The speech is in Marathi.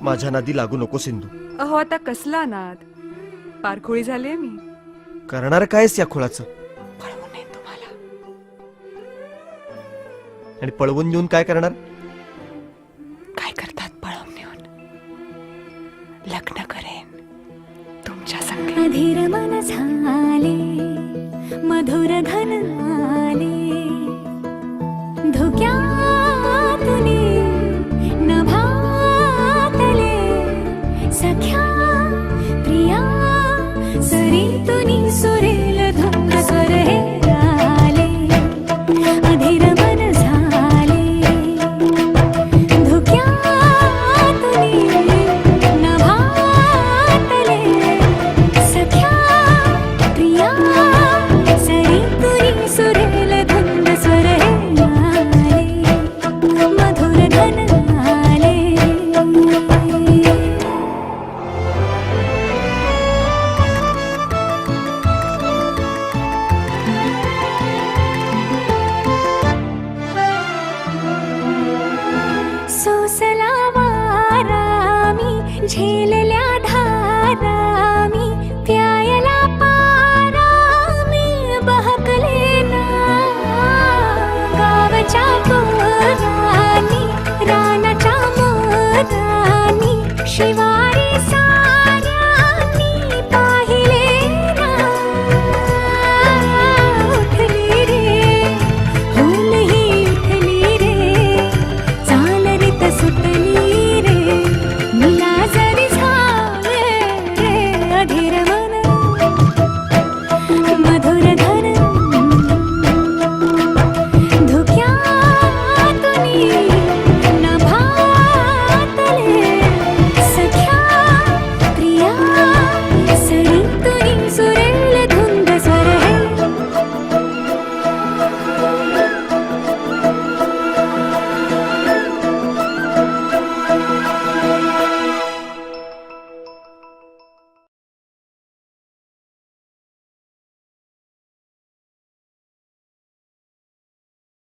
माझ्या नादी लागू नको सिंधू. अहो आता कसला नाद, पारखोळी झालीये मी. करणार कायस या खुळाचं? पळवू नये तुम्हाला. आणि पळवून नेऊन काय करणार? काय करतात पळवून नेऊन? लग्न करेन तुमच्या संगे. अधीर मन झाले मधुर घन आले धुक्यातुनी नभातले सख्या प्रिया सरीतुनी सुरेल धुंद स्वर हे आले अधीर मन झाले धुक्यातुनी नभातले सख्या प्रिया सरीतुनी सुरेल धुंद स्वर हे आले मधुर घन आले. सोसला वारा मी झेलला